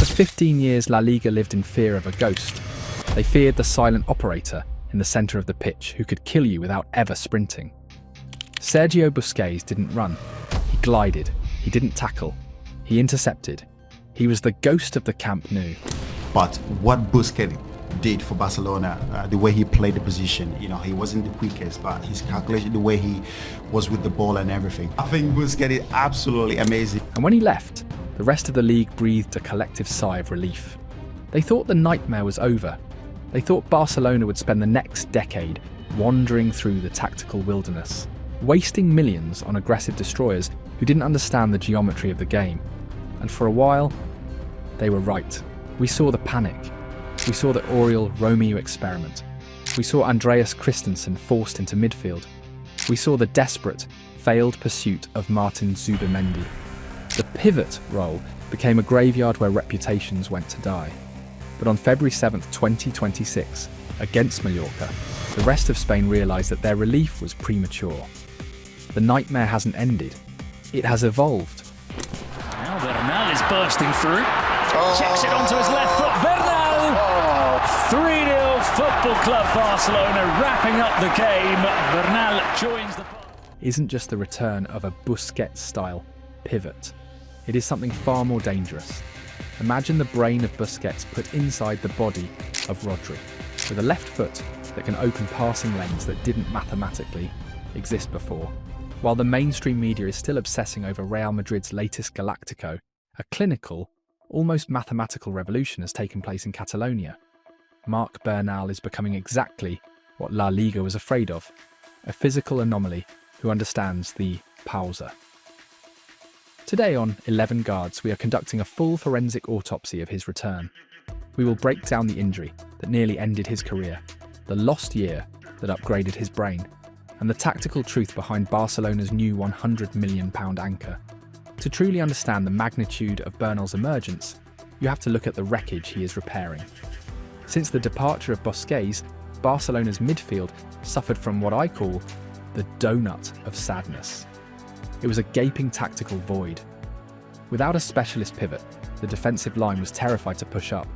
For 15 years, La Liga lived in fear of a ghost. They feared the silent operator in the centre of the pitch who could kill you without ever sprinting. Sergio Busquets didn't run. He glided. He didn't tackle. He intercepted. He was the ghost of the Camp Nou. But what Busquets did for Barcelona, the way he played the position, he wasn't the quickest, but his calculation, the way he was with the ball and everything. I think Busquets is absolutely amazing. And when he left, the rest of the league breathed a collective sigh of relief. They thought the nightmare was over. They thought Barcelona would spend the next decade wandering through the tactical wilderness, wasting millions on aggressive destroyers who didn't understand the geometry of the game. And for a while, they were right. We saw the panic. We saw the Oriol-Romeu experiment. We saw Andreas Christensen forced into midfield. We saw the desperate, failed pursuit of Martin Zubimendi. The pivot role became a graveyard where reputations went to die. But on February 7th, 2026, against Mallorca, the rest of Spain realised that their relief was premature. The nightmare hasn't ended. It has evolved. Now Bernal is bursting through. Checks it onto his left foot. Bernal! 3-0 Football Club Barcelona wrapping up the game. Bernal joins the... Isn't just the return of a Busquets-style pivot. It is something far more dangerous. Imagine the brain of Busquets put inside the body of Rodri, with a left foot that can open passing lanes that didn't mathematically exist before. While the mainstream media is still obsessing over Real Madrid's latest Galactico, a clinical, almost mathematical revolution has taken place in Catalonia. Marc Bernal is becoming exactly what La Liga was afraid of, a physical anomaly who understands the pausa. Today on 11 Guards, we are conducting a full forensic autopsy of his return. We will break down the injury that nearly ended his career, the lost year that upgraded his brain, and the tactical truth behind Barcelona's new £100 million anchor. To truly understand the magnitude of Bernal's emergence, you have to look at the wreckage he is repairing. Since the departure of Busquets, Barcelona's midfield suffered from what I call the donut of sadness. It was a gaping tactical void. Without a specialist pivot, the defensive line was terrified to push up,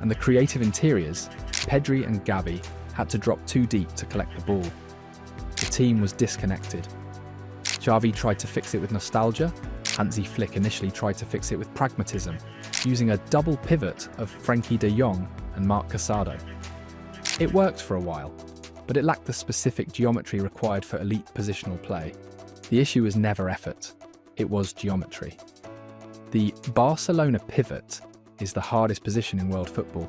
and the creative interiors, Pedri and Gavi, had to drop too deep to collect the ball. The team was disconnected. Xavi tried to fix it with nostalgia. Hansi Flick initially tried to fix it with pragmatism, using a double pivot of Frenkie de Jong and Marc Casado. It worked for a while, but it lacked the specific geometry required for elite positional play. The issue was never effort, it was geometry. The Barcelona pivot is the hardest position in world football.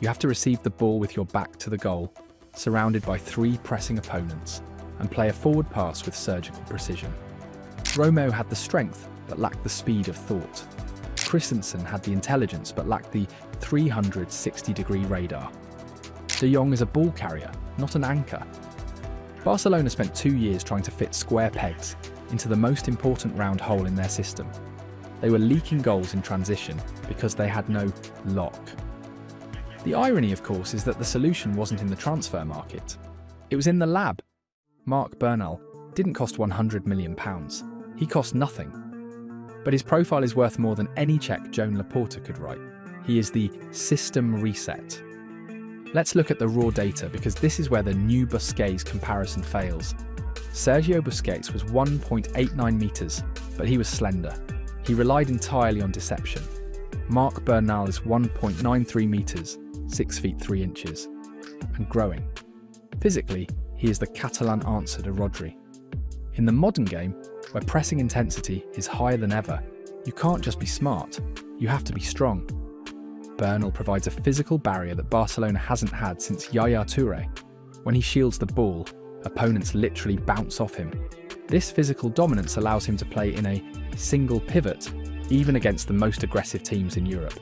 You have to receive the ball with your back to the goal, surrounded by 3 pressing opponents, and play a forward pass with surgical precision. Romeu had the strength, but lacked the speed of thought. Christensen had the intelligence, but lacked the 360-degree radar. De Jong is a ball carrier, not an anchor. Barcelona spent 2 years trying to fit square pegs into the most important round hole in their system. They were leaking goals in transition because they had no lock. The irony, of course, is that the solution wasn't in the transfer market. It was in the lab. Marc Bernal didn't cost £100 million. He cost nothing. But his profile is worth more than any cheque Joan Laporta could write. He is the system reset. Let's look at the raw data, because this is where the new Busquets comparison fails. Sergio Busquets was 1.89 metres, but he was slender. He relied entirely on deception. Marc Bernal is 1.93 metres, 6 feet 3 inches, and growing. Physically, he is the Catalan answer to Rodri. In the modern game, where pressing intensity is higher than ever, you can't just be smart, you have to be strong. Bernal provides a physical barrier that Barcelona hasn't had since Yaya Touré. When he shields the ball, opponents literally bounce off him. This physical dominance allows him to play in a single pivot, even against the most aggressive teams in Europe.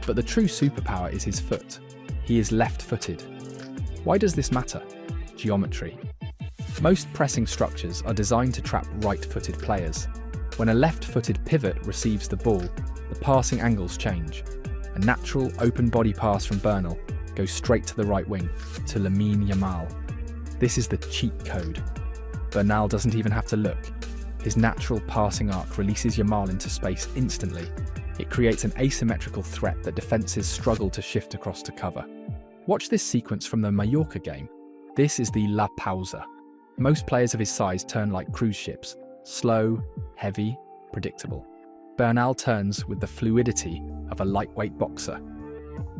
But the true superpower is his foot. He is left-footed. Why does this matter? Geometry. Most pressing structures are designed to trap right-footed players. When a left-footed pivot receives the ball, the passing angles change. A natural open body pass from Bernal goes straight to the right wing, to Lamine Yamal. This is the cheat code. Bernal doesn't even have to look. His natural passing arc releases Yamal into space instantly. It creates an asymmetrical threat that defences struggle to shift across to cover. Watch this sequence from the Mallorca game. This is the La Pausa. Most players of his size turn like cruise ships, slow, heavy, predictable. Bernal turns with the fluidity of a lightweight boxer.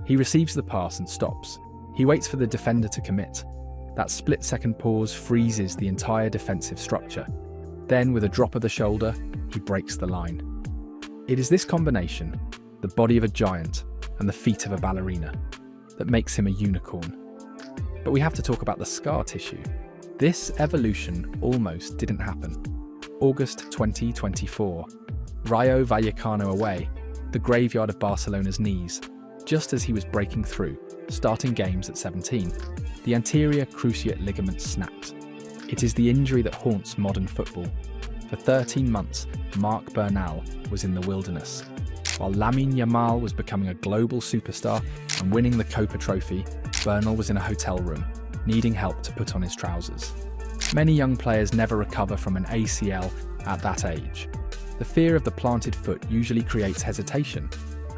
He receives the pass and stops. He waits for the defender to commit. That split-second pause freezes the entire defensive structure. Then, with a drop of the shoulder, he breaks the line. It is this combination, the body of a giant and the feet of a ballerina, that makes him a unicorn. But we have to talk about the scar tissue. This evolution almost didn't happen. August 2024. Rayo Vallecano away, the graveyard of Barcelona's knees. Just as he was breaking through, starting games at 17, the anterior cruciate ligament snapped. It is the injury that haunts modern football. For 13 months, Marc Bernal was in the wilderness. While Lamine Yamal was becoming a global superstar and winning the Copa Trophy, Bernal was in a hotel room, needing help to put on his trousers. Many young players never recover from an ACL at that age. The fear of the planted foot usually creates hesitation,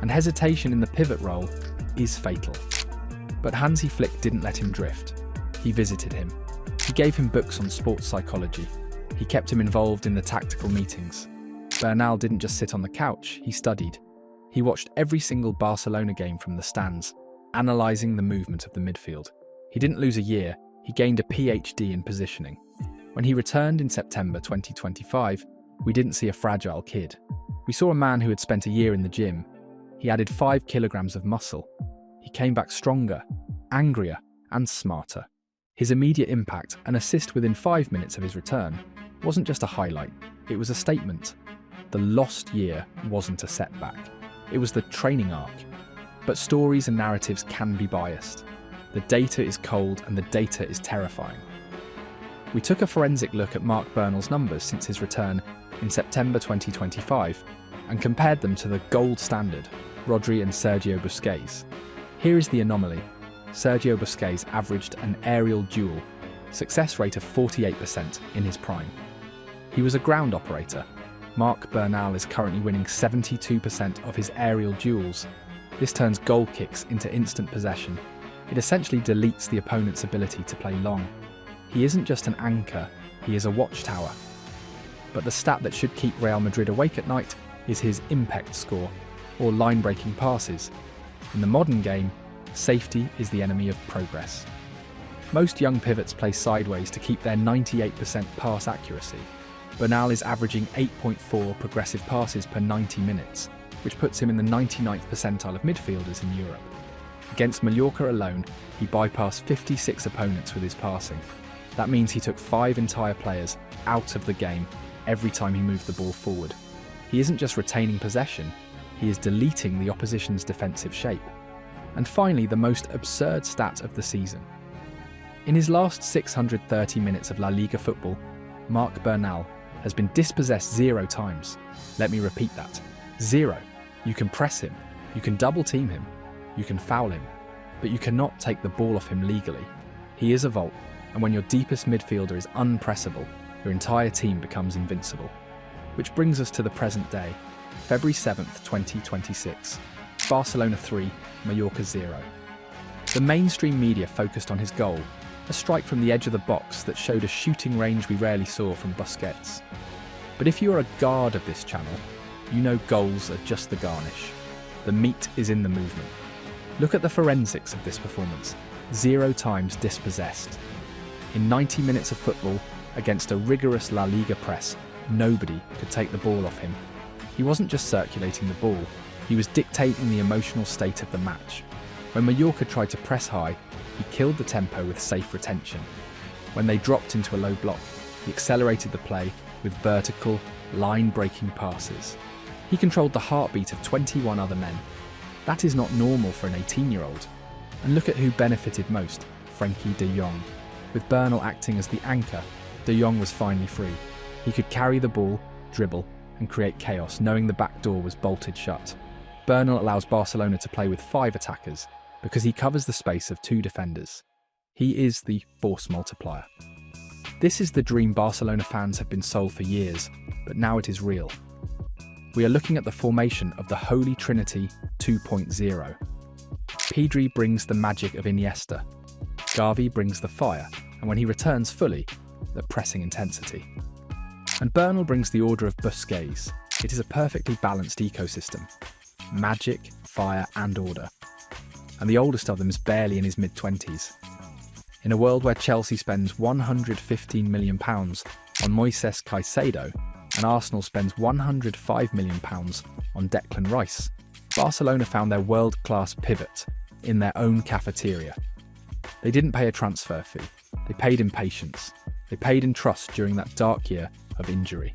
and hesitation in the pivot role is fatal. But Hansi Flick didn't let him drift. He visited him. He gave him books on sports psychology. He kept him involved in the tactical meetings. Bernal didn't just sit on the couch, he studied. He watched every single Barcelona game from the stands, analysing the movement of the midfield. He didn't lose a year, he gained a PhD in positioning. When he returned in September 2025, we didn't see a fragile kid. We saw a man who had spent a year in the gym. He added 5 kilograms of muscle. He came back stronger, angrier, and smarter. His immediate impact, an assist within 5 minutes of his return, wasn't just a highlight, it was a statement. The lost year wasn't a setback. It was the training arc. But stories and narratives can be biased. The data is cold and the data is terrifying. We took a forensic look at Marc Bernal's numbers since his return in September 2025 and compared them to the gold standard, Rodri and Sergio Busquets. Here is the anomaly. Sergio Busquets averaged an aerial duel, success rate of 48% in his prime. He was a ground operator. Marc Bernal is currently winning 72% of his aerial duels. This turns goal kicks into instant possession. It essentially deletes the opponent's ability to play long. He isn't just an anchor, he is a watchtower. But the stat that should keep Real Madrid awake at night is his impact score, or line-breaking passes. In the modern game, safety is the enemy of progress. Most young pivots play sideways to keep their 98% pass accuracy. Bernal is averaging 8.4 progressive passes per 90 minutes, which puts him in the 99th percentile of midfielders in Europe. Against Mallorca alone, he bypassed 56 opponents with his passing. That means he took 5 entire players out of the game every time he moved the ball forward. He isn't just retaining possession, he is deleting the opposition's defensive shape. And finally, the most absurd stat of the season. In his last 630 minutes of La Liga football, Marc Bernal has been dispossessed 0 times. Let me repeat that. 0. You can press him, you can double team him, you can foul him, but you cannot take the ball off him legally. He is a vault, and when your deepest midfielder is unpressable, your entire team becomes invincible. Which brings us to the present day, February 7th, 2026. Barcelona 3, Mallorca 0. The mainstream media focused on his goal, a strike from the edge of the box that showed a shooting range we rarely saw from Busquets. But if you are a guard of this channel, you know goals are just the garnish. The meat is in the movement. Look at the forensics of this performance. 0 times dispossessed. In 90 minutes of football, against a rigorous La Liga press, nobody could take the ball off him. He wasn't just circulating the ball, he was dictating the emotional state of the match. When Mallorca tried to press high, he killed the tempo with safe retention. When they dropped into a low block, he accelerated the play with vertical, line-breaking passes. He controlled the heartbeat of 21 other men. That is not normal for an 18-year-old. And look at who benefited most, Frenkie de Jong. With Bernal acting as the anchor, de Jong was finally free. He could carry the ball, dribble, and create chaos, knowing the back door was bolted shut. Bernal allows Barcelona to play with 5 attackers because he covers the space of 2 defenders. He is the force multiplier. This is the dream Barcelona fans have been sold for years, but now it is real. We are looking at the formation of the Holy Trinity 2.0. Pedri brings the magic of Iniesta. Gavi brings the fire, and when he returns fully, the pressing intensity. And Bernal brings the order of Busquets. It is a perfectly balanced ecosystem. Magic, fire and order. And the oldest of them is barely in his mid-20s. In a world where Chelsea spends £115 million on Moises Caicedo and Arsenal spends £105 million on Declan Rice, Barcelona found their world-class pivot in their own cafeteria. They didn't pay a transfer fee. They paid in patience. They paid in trust during that dark year of injury.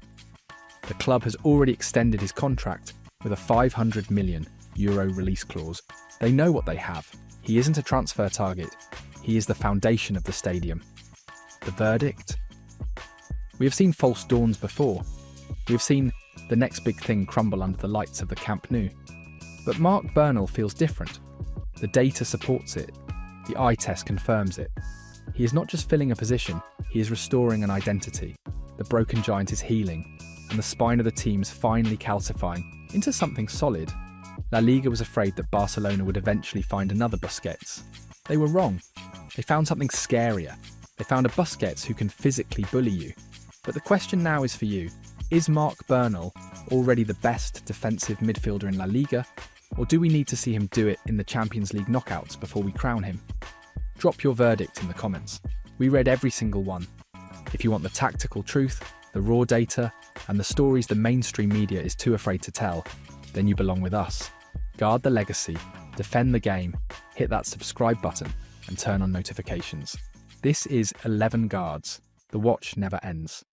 The club has already extended his contract with a €500 million release clause. They know what they have. He isn't a transfer target. He is the foundation of the stadium. The verdict? We have seen false dawns before. We have seen the next big thing crumble under the lights of the Camp Nou. But Marc Bernal feels different. The data supports it. The eye test confirms it. He is not just filling a position, he is restoring an identity. The broken giant is healing, and the spine of the team is finally calcifying into something solid. La Liga was afraid that Barcelona would eventually find another Busquets. They were wrong. They found something scarier. They found a Busquets who can physically bully you. But the question now is for you. Is Marc Bernal already the best defensive midfielder in La Liga? Or do we need to see him do it in the Champions League knockouts before we crown him? Drop your verdict in the comments. We read every single one. If you want the tactical truth, the raw data, and the stories the mainstream media is too afraid to tell, then you belong with us. Guard the legacy, defend the game, hit that subscribe button, and turn on notifications. This is 11 Guards. The watch never ends.